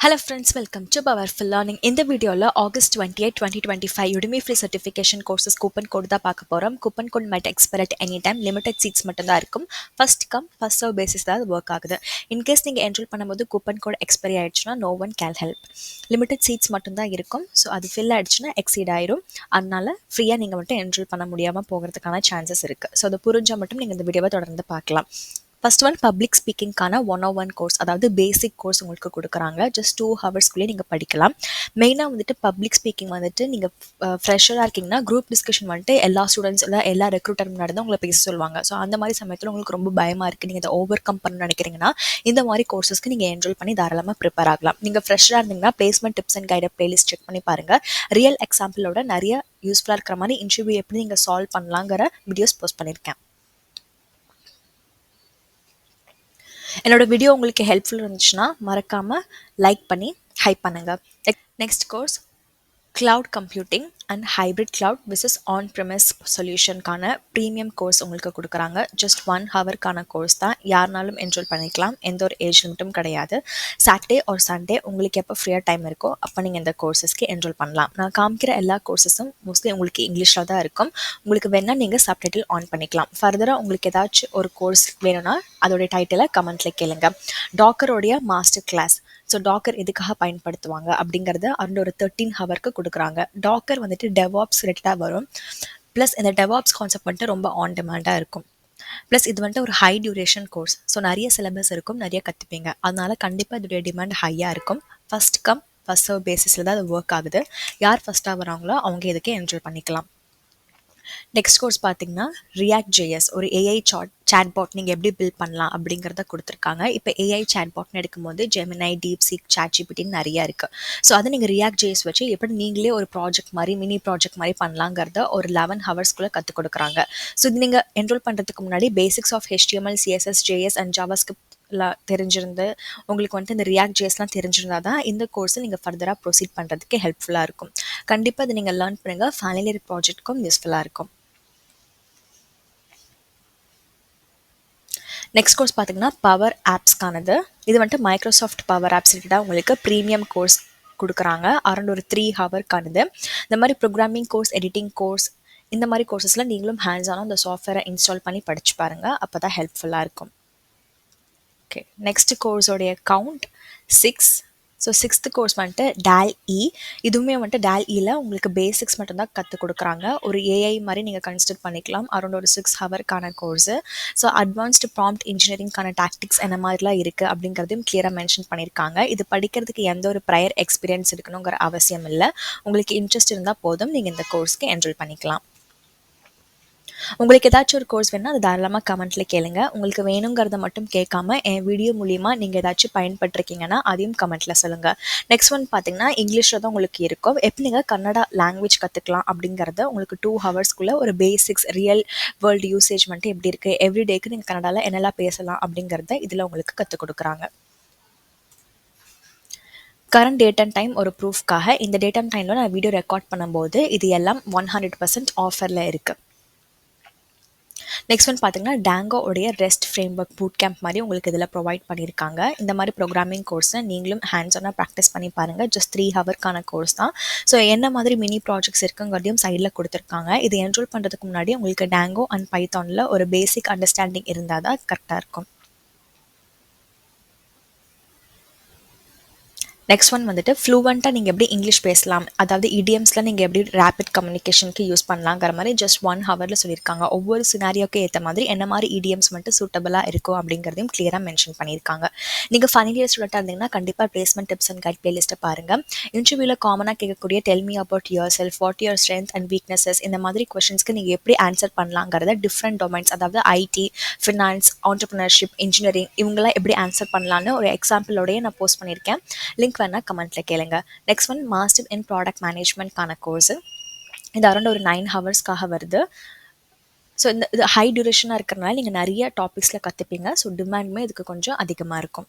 Hello friends, welcome to Powerful Learning. இந்த வீடியோல August 28, 2025 Udemy free certification courses coupon code தான் பார்க்க போறோம். Coupon code might expire at any time. Limited seats மட்டும் தான் இருக்கும். First come, first serve basis தான் அது work ஆகுது. In case நீங்க enroll பண்ணும்போது coupon code expiry ஆயிடுச்சுன்னா no one can help. Limited seats மட்டும் தான் இருக்கும். ஸோ அது fill ஆயிடுச்சுன்னா exceed ஆயிரும். அதனால ஃப்ரீயாக நீங்கள் மட்டும் enroll பண்ண முடியாமல் போகிறதுக்கான சான்சஸ் இருக்குது. ஸோ அது புரிஞ்சால் மட்டும் நீங்கள் இந்த வீடியோவை தொடர்ந்து பார்க்கலாம். ஃபர்ஸ்ட் ஒன் பப்ளிக் ஸ்பீக்கிங்கான 101 கோர்ஸ், அதாவது பேசிக் கோர்ஸ் உங்களுக்கு கொடுக்குறாங்க. ஜஸ்ட் 2 ஹவர்ஸ்க்குள்ளேயே நீங்கள் படிக்கலாம். மெயினாக வந்துட்டு பப்ளிக் ஸ்பீக்கிங் வந்துட்டு நீங்கள் ஃப்ரெஷராக இருக்கீங்கன்னா குரூப் டிஸ்கஷன் வந்துட்டு எல்லா ஸ்டூடெண்ட்ஸ் இல்லை எல்லா ரெக்ரூட்டர் முன்னாடி தான் உங்களை பேச சொல்லுவாங்க. ஸோ அந்த மாதிரி சமயத்தில் உங்களுக்கு ரொம்ப பயமாக இருக்குது, நீங்கள் இதை ஓவர் கம் பண்ண நினைக்கிறீங்கன்னா இந்த மாதிரி கோர்சஸ்க்கு நீங்கள் என்ரோல் பண்ணி தாராளமாக ப்ரிப்பேர் ஆகலாம். நீங்கள் ஃப்ரெஷராக இருந்தீங்கன்னா placement tips and guided playlist check பண்ணி பாருங்கள். ரியல் எக்ஸாம்பிளோட நிறைய யூஸ்ஃபுல்லாக இருக்கிற மாதிரி இன்டர்வியூ எப்படி நீங்கள் சால்வ் பண்ணலாங்கிற வீடியோஸ் போஸ்ட் பண்ணியிருக்கேன். என்னோட வீடியோ உங்களுக்கு ஹெல்ப்ஃபுல் இருந்துச்சுன்னா மறக்காமல் லைக் பண்ணி ஹைப் பண்ணுங்கள். Next course cloud computing and hybrid cloud versus on premise சொல்யூஷனுக்கான ப்ரீமியம் கோர்ஸ் உங்களுக்கு கொடுக்குறாங்க. ஜஸ்ட் 1 ஹவருக்கான கோர்ஸ் தான். யாருனாலும் என்ரோல் பண்ணிக்கலாம், எந்த ஒரு ஏஜ் லிமிட்டும் கிடையாது. சாட்டர்டே ஒரு சண்டே உங்களுக்கு எப்போ ஃப்ரீயாக டைம் இருக்கோ அப்போ நீங்கள் இந்த கோர்சஸ்க்கு என்ரோல் பண்ணலாம். நான் காமிக்கிற எல்லா கோர்சஸும் மோஸ்ட்லி உங்களுக்கு இங்கிலீஷில் தான் இருக்கும். உங்களுக்கு வேணால் நீங்கள் சப்டைட்டில் ஆன் பண்ணிக்கலாம். ஃபர்தராக உங்களுக்கு ஏதாச்சும் ஒரு கோர்ஸ் வேணும்னா அதோடைய டைட்டிலை கமெண்ட்டில் கேளுங்க. டாக்கரோடைய மாஸ்டர் கிளாஸ், ஸோ டாக்கர் எதுக்காக பயன்படுத்துவாங்க அப்படிங்கிறத அந்த ஒரு 13 ஹவருக்கு கொடுக்குறாங்க. டாக்கர் வந்துட்டு டெவாப்ஸ் ரிலேட்டடாக வரும். ப்ளஸ் இந்த டெவாப்ஸ் கான்செப்ட் வந்துட்டு ரொம்ப ஆன் டிமாண்டாக இருக்கும். ப்ளஸ் இது வந்துட்டு ஒரு ஹை டியூரேஷன் கோர்ஸ். ஸோ நிறைய சிலபஸ் இருக்கும், நிறைய கற்றுப்பீங்க. அதனால கண்டிப்பாக இதோடைய டிமாண்ட் ஹையாக இருக்கும். ஃபர்ஸ்ட் கம் ஃபர்ஸ்ட் சர்வ் பேசிஸில் தான் அது ஒர்க் ஆகுது. யார் ஃபஸ்ட்டாக வராங்களோ அவங்க இதுக்கே என்ஜாய் பண்ணிக்கலாம். நெக்ஸ்ட் கோர்ஸ் பார்த்தீங்கன்னா ரியாக்ட் ஜேஎஸ், ஒரு ஏஐ சாட்பாட் நீங்கள் எப்படி பில்ட் பண்ணலாம் அப்படிங்கிறத கொடுத்துருக்காங்க. இப்போ ஏஐ சாட்பாட்னு எடுக்கும்போது ஜெமினை, டீப்சீக், சாட்ஜிபிட்டின்னு நிறையா இருக்குது. ஸோ அதை நீங்கள் ரியாக்ட் ஜேஎஸ் வச்சு எப்படி நீங்களே ஒரு ப்ராஜெக்ட் மாதிரி மினி ப்ராஜெக்ட் மாதிரி பண்ணலாங்கிறத ஒரு 11 ஹவர்ஸ்க்குள்ளே கற்றுக் கொடுக்குறாங்க. ஸோ இது நீங்கள் என்ரோல் பண்ணுறதுக்கு முன்னாடி basics of HTML, CSS, JS and JavaScript தெரிஞ்சிருந்து உங்களுக்கு வந்துட்டு இந்த ரியாக்ட் ஜேஸ்லாம் தெரிஞ்சிருந்தா தான் இந்த கோர்ஸை நீங்கள் ஃபர்தராக ப்ரொசீட் பண்ணுறதுக்கு ஹெல்ப்ஃபுல்லாக இருக்கும். கண்டிப்பாக இதை நீங்கள் லேர்ன் பண்ணுங்கள். ஃபைனல் இயர் ப்ராஜெக்ட்க்கும் யூஸ்ஃபுல்லாக இருக்கும். நெக்ஸ்ட் கோர்ஸ் பார்த்தீங்கன்னா பவர் ஆப்ஸ்க்கானது. இது வந்துட்டு மைக்ரோசாஃப்ட் பவர் ஆப்ஸ் ரிலேட்டடாக உங்களுக்கு ப்ரீமியம் கோர்ஸ் கொடுக்குறாங்க. அரௌண்ட் ஒரு 3 ஹவருக்கானது. இந்த மாதிரி ப்ரோக்ராமிங் கோர்ஸ், எடிட்டிங் கோர்ஸ், இந்த மாதிரி கோர்சஸில் நீங்களும் ஹேண்ட்ஸான அந்த சாஃப்ட்வேரை இன்ஸ்டால் பண்ணி படிச்சு பாருங்கள். அப்போ தான் ஹெல்ப்ஃபுல்லாக இருக்கும். ஓகே, நெக்ஸ்ட் கோர்ஸோடைய கவுண்ட் 6. ஸோ 6th கோர்ஸ் வந்துட்டு DAL-E. இதுவுமே வந்துட்டு DAL-Eல உங்களுக்கு பேசிக்ஸ் மட்டும்தான் கற்றுக் கொடுக்குறாங்க. ஒரு ஏஐ மாதிரி நீங்கள் கன்சிடர் பண்ணிக்கலாம். அரௌண்ட் ஒரு 6 ஹவருக்கான கோர்ஸு. ஸோ அட்வான்ஸ்டு ப்ராம்ப்ட் இன்ஜினியரிங்கான டாக்டிக்ஸ் என்ன மாதிரிலாம் இருக்குது அப்படிங்கிறதையும் கிளியராக மென்ஷன் பண்ணியிருக்காங்க. இது படிக்கிறதுக்கு எந்த ஒரு ப்ரையர் எக்ஸ்பீரியன்ஸ் இருக்கணுங்கிற அவசியம் இல்லை. உங்களுக்கு இன்ட்ரெஸ்ட் இருந்தால் போதும், நீங்கள் இந்த கோர்ஸ்க்கு என்ரோல் பண்ணிக்கலாம். உங்களுக்கு ஏதாச்சும் ஒரு கோர்ஸ் வேணுன்னா அது தாராளமாக கமெண்ட்டில் கேளுங்க. உங்களுக்கு வேணுங்கிறத மட்டும் கேட்காம என் வீடியோ மூலிமா நீங்கள் ஏதாச்சும் பயன்பட்டுருக்கீங்கன்னா அதையும் கமெண்ட்டில் சொல்லுங்கள். நெக்ஸ்ட் ஒன் பார்த்தீங்கன்னா இங்கிலீஷில் தான் உங்களுக்கு இருக்கும். எப்படி நீங்கள் கன்னடா லாங்குவேஜ் கற்றுக்கலாம் அப்படிங்கிறத உங்களுக்கு 2 ஹவர்ஸ்க்குள்ளே ஒரு பேசிக்ஸ் ரியல் வேர்ல்டு யூசேஜ் வந்துட்டு எப்படி இருக்குது, எவ்ரிடேக்கு நீங்கள் கன்னடாவில் என்னெல்லாம் பேசலாம் அப்படிங்கிறத இதில் உங்களுக்கு கற்றுக் கொடுக்குறாங்க. கரண்ட் டேட் அண்ட் டைம் ஒரு ப்ரூஃப்காக இந்த டேட் அண்ட் டைமில் நான் வீடியோ ரெக்கார்ட் பண்ணும்போது இது எல்லாம் 100% ஆஃபரில் இருக்குது. நெக்ஸ்ட் ஒன் பார்த்தீங்கன்னா டேங்கோ உடைய rest frame work boot camp மாதிரி உங்களுக்கு இதில் ப்ரொவைட் பண்ணியிருக்காங்க. இந்த மாதிரி ப்ரோக்ராமிங் கோர்ஸை நீங்களும் ஹேண்ட்ஸ் ப்ராக்டிஸ் பண்ணி பாருங்கள். ஜஸ்ட் 3 ஹவருக்கான கோர்ஸ் தான். ஸோ என்ன மாதிரி மினி ப்ராஜெக்ட்ஸ் இருக்குங்கிறதையும் சைடில் கொடுத்துருக்காங்க. இது என்ரோல் பண்ணுறதுக்கு முன்னாடி உங்களுக்கு டேங்கோ அண்ட் பைத்தானில் ஒரு பேசிக் அண்டர்ஸ்டாண்டிங் இருந்தால் தான் கரெக்டாக இருக்கும். நெக்ஸ்ட் ஒன் வந்துட்டு ஃப்ளூவெண்ட்டாக நீங்கள் எப்படி இங்கிலீஷ் பேசலாம், அதாவது இடியம்ஸில் நீங்கள் எப்படி ரேபிட் கம்யூனிகேஷனுக்கு யூஸ் பண்ணலாங்கிற மாதிரி ஜஸ்ட் 1 ஹவரில் சொல்லியிருக்காங்க. ஒவ்வொரு சினாரியோக்கு ஏற்ற மாதிரி என்ன மாதிரி இடியம்ஸ் மட்டும் சூட்டபிளாக இருக்கும் அப்படிங்கிறதையும் கிளியராக மென்ஷன் பண்ணியிருக்காங்க. நீங்கள் ஃபைனல் இயர் ஸ்டூடெண்ட்டாக இருந்தீங்கன்னா கண்டிப்பாக பிளேஸ்மெண்ட் டிப்ஸ் அண்ட் கைட் பிளேலிஸ்ட்டை பாருங்கள். இன்டர்வியூவில் காமனாக கேட்கக்கூடிய tell me about your self, what your strength and weaknesses, இந்த மாதிரி கொஷின்ஸ்க்கு நீங்கள் எப்படி ஆன்சர் பண்ணலாங்கிறத டிஃப்ரெண்ட் டொமைன்ஸ், அதாவது ஐடி, ஃபினான்ஸ், ஆண்டர்ப்ரனர்ஷிப், இன்ஜினியரிங், இவங்களாம் எப்படி ஆன்சர் பண்ணலான்னு ஒரு எக்ஸாம்பிளோடய நான் போஸ்ட் பண்ணியிருக்கேன். லிங்க் வேணா கமெண்ட்ல கேளுங்க. Next one master in product மேனேஜ்மெண்ட்கான கோர்ஸ். இது அரௌண்ட் ஒரு 9 ஹவர்ஸ்க்காக வருது. ஸோ இது ஹை டியூரேஷனாக இருக்கிறனால நீங்கள் நிறைய டாபிக்ஸில் கற்றுப்பீங்க. ஸோ டிமாண்டுமே இதுக்கு கொஞ்சம் அதிகமாக இருக்கும்.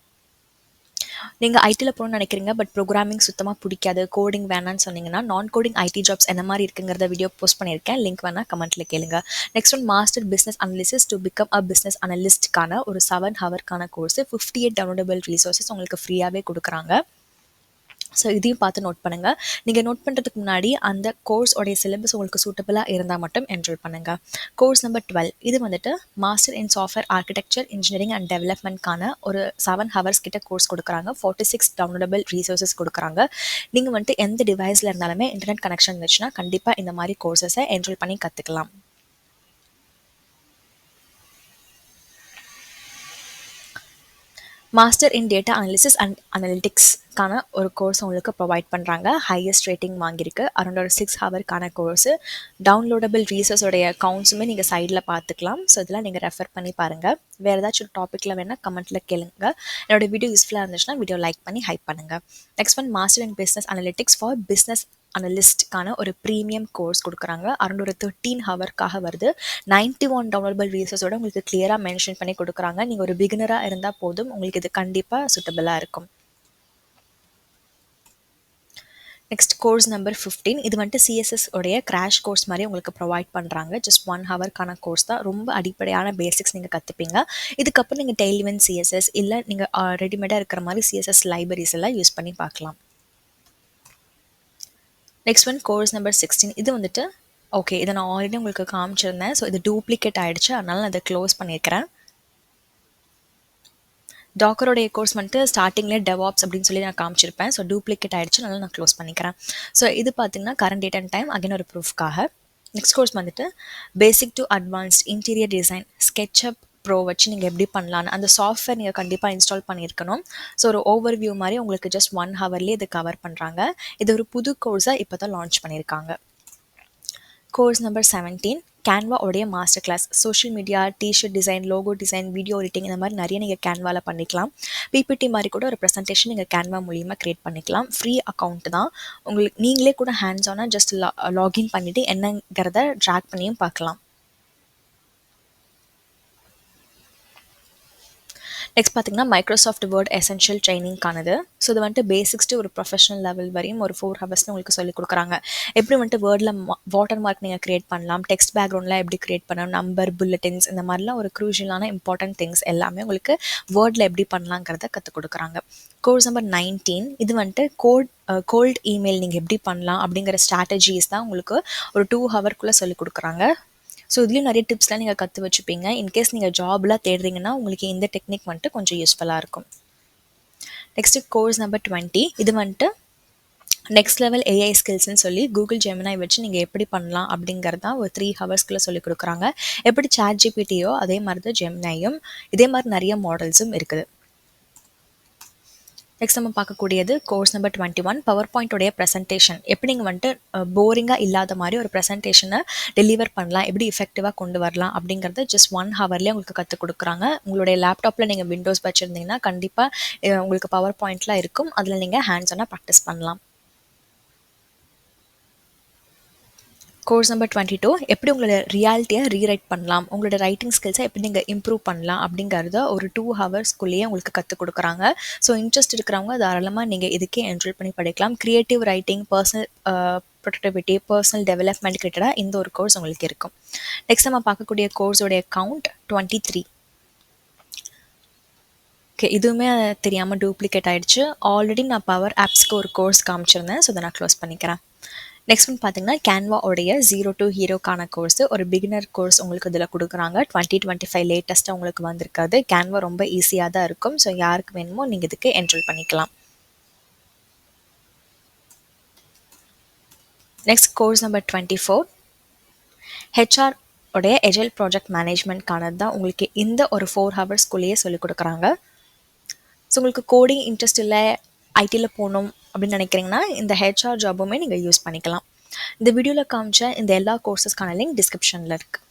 நீங்கள் ஐடியில் போகணும்னு நினைக்கிறீங்க பட் ப்ரோக்ராமிங் சுத்தமாக பிடிக்காது, கோடிங் வேணான்னு சொன்னீங்கன்னா நான் கோடிங் ஐடி ஜாப்ஸ் என்ன மாதிரி இருக்குங்கிறத வீடியோ போஸ்ட் பண்ணியிருக்கேன். லிங்க் வேணால் கமெண்ட்டில் கேளுங்க. Next one master business analysis to become a business அனலிஸ்ட்கான ஒரு 7 ஹவருக்கான கோர்ஸ். 58 டவுன்லோடபிள் ரிசோர்ஸஸ் உங்களுக்கு ஃப்ரீயாகவே கொடுக்குறாங்க. ஸோ இதையும் பார்த்து நோட் பண்ணுங்கள். நீங்கள் நோட் பண்ணுறதுக்கு முன்னாடி அந்த கோர்ஸ் உடைய சிலபஸ் உங்களுக்கு சூட்டபிளாக இருந்தால் மட்டும் என்ரோல் பண்ணுங்கள். கோர்ஸ் நம்பர் 12 இது வந்துட்டு master in software architecture engineering and டெவலப்மெண்ட்கான ஒரு 7 ஹவர்ஸ் கிட்ட கோர்ஸ் கொடுக்குறாங்க. 46 டவுன்லோடபிள் ரீசோர்ஸஸ் கொடுக்குறாங்க. நீங்கள் வந்துட்டு எந்த டிவைஸில் இருந்தாலுமே இன்டர்நெட் கனெக்ஷன் இருந்துச்சுன்னா கண்டிப்பாக இந்த மாதிரி கோர்சஸை என்ரோல் பண்ணி கற்றுக்கலாம். Master in data analysis and அனலிட்டிக்ஸ்க்கான ஒரு கோர்ஸ் உங்களுக்கு ப்ரொவைட் பண்ணுறாங்க. ஹையஸ்ட் ரேட்டிங் வாங்கியிருக்கு. அரௌண்ட் ஒரு 6 ஹவருக்கான கோர்ஸு. டவுன்லோடபிள் ரீசர்ஸோடைய கவுண்ட்ஸுமே நீங்கள் சைடில் பார்த்துக்கலாம். ஸோ இதெல்லாம் நீங்கள் ரெஃபர் பண்ணி பாருங்கள். வேறு ஏதாச்சும் ஒரு டாப்பிக்கில் வேணால் கமெண்ட்டில் கேளுங்க. என்னோடய வீடியோ யூஸ்ஃபுல்லாக இருந்துச்சுன்னா வீடியோ லைக் பண்ணி ஹைப் பண்ணுங்கள். Next one master in business analytics for business அனலிஸ்ட்கான ஒரு ப்ரீமியம் கோர்ஸ் கொடுக்குறாங்க. அரௌண்ட் ஒரு 13 ஹவருக்காக வருது. 91 டவுன்லோடபிள் ரீசர்ஸோட உங்களுக்கு கிளியராக மென்ஷன் பண்ணி கொடுக்குறாங்க. நீங்கள் ஒரு பிகினராக இருந்தால் போதும், உங்களுக்கு இது கண்டிப்பாக சூட்டபிளாக இருக்கும். நெக்ஸ்ட் கோர்ஸ் நம்பர் 15 இது வந்துட்டு சிஎஸ்எஸ் உடைய கிராஷ் கோர்ஸ் மாதிரி உங்களுக்கு ப்ரொவைட் பண்ணுறாங்க. ஜஸ்ட் 1 ஹவருக்கான கோர்ஸ் தான். ரொம்ப அடிப்படையான பேசிக்ஸ் நீங்கள் கற்றுப்பீங்க. இதுக்கப்புறம் நீங்கள் டெய்லிவன் சிஎஸ்எஸ் இல்லை நீங்கள் ரெடிமேடாக இருக்கிற மாதிரி சிஎஸ்எஸ் லைப்ரரிஸ் எல்லாம் யூஸ் பண்ணி பார்க்கலாம். நெக்ஸ்ட் ஒன் கோர்ஸ் நம்பர் 16 இது வந்துட்டு ஓகே இதை நான் ஆல்ரெடி உங்களுக்கு காமிச்சிருந்தேன். ஸோ இது டூப்ளிகேட் ஆகிடுச்சு, அதனால நான் இதை க்ளோஸ் பண்ணியிருக்கிறேன். டாக்கரோடைய கோர்ஸ் வந்துட்டு ஸ்டார்டிங்லேயே டெவாப்ஸ் அப்படின்னு சொல்லி நான் காமிச்சிருப்பேன். ஸோ டூப்ளிகேட் ஆகிடுச்சு, அதனால நான் க்ளோஸ் பண்ணிக்கிறேன். ஸோ இது பார்த்தீங்கன்னா current date and time again ஒரு ப்ரூஃப்காக. நெக்ஸ்ட் கோர்ஸ் வந்துட்டு basic to advanced interior design SketchUp bro வச்சு நீங்கள் எப்படி பண்ணலான்னு அந்த சாஃப்ட்வேர் நீங்கள் கண்டிப்பாக இன்ஸ்டால் பண்ணியிருக்கணும். ஸோ ஒரு ஓவர் வியூ மாதிரி உங்களுக்கு ஜஸ்ட் 1 ஹவர்லேயே இது கவர் பண்ணுறாங்க. இது ஒரு புது கோர்ஸாக இப்போ தான் லான்ச் பண்ணியிருக்காங்க. கோர்ஸ் நம்பர் 17 கேன்வா உடைய master class. Social media, T-shirt design, logo design, video editing இந்த மாதிரி நிறைய நீங்கள் கேன்வாவில் பண்ணிக்கலாம். பிபிடி மாதிரி கூட ஒரு ப்ரெசன்டேஷன் நீங்கள் கேன்வா மூலியமாக க்ரியேட் பண்ணிக்கலாம். ஃப்ரீ அக்கௌண்ட் தான். உங்களுக்கு நீங்களே கூட ஹேண்ட்ஸ் ஆனாக ஜஸ்ட் லாகின் பண்ணிவிட்டு என்னங்கிறத ட்ராக் பண்ணியும் பார்க்கலாம். நெக்ஸ்ட் பார்த்தீங்கன்னா மைக்ரோசாஃப்ட் வேர்ட் எசென்ஷியல் ட்ரைனிங்கானது. ஸோ இது வந்துட்டு பேசிக்ஸ் டு ஒரு ப்ரொஃபஷனல் லெவல் வரையும் ஒரு 4 ஹவர்ஸ்னு உங்களுக்கு சொல்லிக் கொடுக்குறாங்க. எப்படி வந்துட்டு வேர்டில் வாட்டர் மார்க் நீங்கள் க்ரியேட் பண்ணலாம், டெக்ஸ்ட் பேக்ரவுண்டில் எப்படி க்ரியேட் பண்ணலாம், நம்பர், புல்லட்டின்ஸ் இந்த மாதிரிலாம் ஒரு க்ரூஷியலான இம்பார்ட்டன்ட் திங்ஸ் எல்லாமே உங்களுக்கு வேர்டில் எப்படி பண்ணலாங்கிறத கற்றுக் கொடுக்குறாங்க. கோர்ஸ் நம்பர் 19 இது வந்துட்டு கோல்ட் இமெயில் நீங்கள் எப்படி பண்ணலாம் அப்படிங்கிற ஸ்ட்ராட்டஜிஸ் தான் உங்களுக்கு ஒரு 2 ஹவர்க்குள்ளே சொல்லிக் கொடுக்குறாங்க. ஸோ இதுலேயும் நிறைய டிப்ஸ்லாம் நீங்கள் கற்று வச்சுப்பீங்க. இன்கேஸ் நீங்கள் ஜாப்லாம் தேடுறீங்கன்னா உங்களுக்கு இந்த டெக்னிக் வந்துட்டு கொஞ்சம் யூஸ்ஃபுல்லாக இருக்கும். நெக்ஸ்ட்டு கோர்ஸ் நம்பர் 20 இது வந்துட்டு நெக்ஸ்ட் லெவல் ஏஐ ஸ்கில்ஸ்ன்னு சொல்லி கூகுள் ஜெமினை வச்சு நீங்கள் எப்படி பண்ணலாம் அப்படிங்கிறது தான் ஒரு 3 ஹவர்ஸ்க்குள்ளே சொல்லிக் கொடுக்குறாங்க. எப்படி சாட் ஜிபிடியோ அதே மாதிரி தான் ஜெமினையும் இதே மாதிரி நிறைய மாடல்ஸும் இருக்குது. நெக்ஸ்ட் நம்ம பார்க்கக்கூடியது கோர்ஸ் நம்பர் 21 பவர் பாயிண்டோடைய ப்ரெசன்டேஷன். எப்படி நீங்கள் வந்துட்டு போரிங்காக இல்லாத மாதிரி ஒரு ப்ரெசன்டேஷனை டெலிவர் பண்ணலாம், எப்படி எஃபெக்டிவாக கொண்டு வரலாம் அப்படிங்கிறத ஜஸ்ட் 1 ஹவர்லேயே உங்களுக்கு கற்றுக் கொடுக்குறாங்க. உங்களுடைய லேப்டாப்பில் நீங்கள் விண்டோஸ் வச்சுருந்தீங்கன்னா கண்டிப்பாக உங்களுக்கு பவர் பாயிண்ட்லாம் இருக்கும். அதில் நீங்கள் ஹேண்ட்ஸ் ஆனாக ப்ராக்டிஸ் பண்ணலாம். கோர்ஸ் நம்பர் 22 எப்படி உங்களோட ரியாலிட்டியை ரீரைட் பண்ணலாம், உங்களோட ரைட்டிங் ஸ்கில்ஸை எப்படி நீங்கள் இம்ப்ரூவ் பண்ணலாம் அப்படிங்கிறத ஒரு 2 ஹவர்ஸ்க்குள்ளேயே உங்களுக்கு கற்றுக் கொடுக்குறாங்க. ஸோ இன்ட்ரெஸ்ட் இருக்கிறவங்க தாராளமாக நீங்கள் இதுக்கே என்ரோல் பண்ணி படிக்கலாம். Creative writing, personal productivity, personal development ரிலேட்டடாக இந்த ஒரு கோர்ஸ் உங்களுக்கு இருக்கும். நெக்ஸ்ட் நம்ம பார்க்கக்கூடிய கோர்ஸோடைய கவுண்ட் 23. ஓகே இதுவுமே தெரியாமல் டூப்ளிகேட் ஆகிடுச்சு. ஆல்ரெடி நான் பவர் ஆப்ஸ்க்கு ஒரு கோர்ஸ் காமிச்சிருந்தேன். ஸோ அதை நான் க்ளோஸ் பண்ணிக்கிறேன். நெக்ஸ்ட் ஒன் பார்த்தீங்கன்னா கேன்வா உடைய 0 to ஹீரோக்கான கோர்ஸ் ஒரு பிகினர் கோர்ஸ் உங்களுக்கு இதில் கொடுக்குறாங்க. 2025 லேட்டஸ்ட்டாக உங்களுக்கு வந்திருக்காது. கேன்வா ரொம்ப ஈஸியாக தான் இருக்கும். ஸோ யாருக்கு வேணுமோ நீங்கள் இதுக்கு என்ரோல் பண்ணிக்கலாம். நெக்ஸ்ட் கோர்ஸ் நம்பர் 24 ஹெச்ஆர் உடைய எஜைல் ப்ராஜெக்ட் மேனேஜ்மெண்ட்கானது தான் உங்களுக்கு இந்த ஒரு 4 ஹவர்ஸ்க்குள்ளேயே சொல்லிக் கொடுக்குறாங்க. ஸோ உங்களுக்கு கோடிங் இன்ட்ரெஸ்ட் இல்லை, ஐடியில் போகணும் அப்படின்னு நினைக்கிறீங்கன்னா இந்த ஹெச்ஆர் ஜாபுமே நீங்கள் யூஸ் பண்ணிக்கலாம். இந்த வீடியோவில் காமிச்ச இந்த எல்லா கோர்சஸ்க்கான லிங்க் டிஸ்கிரிப்ஷனில் இருக்குது.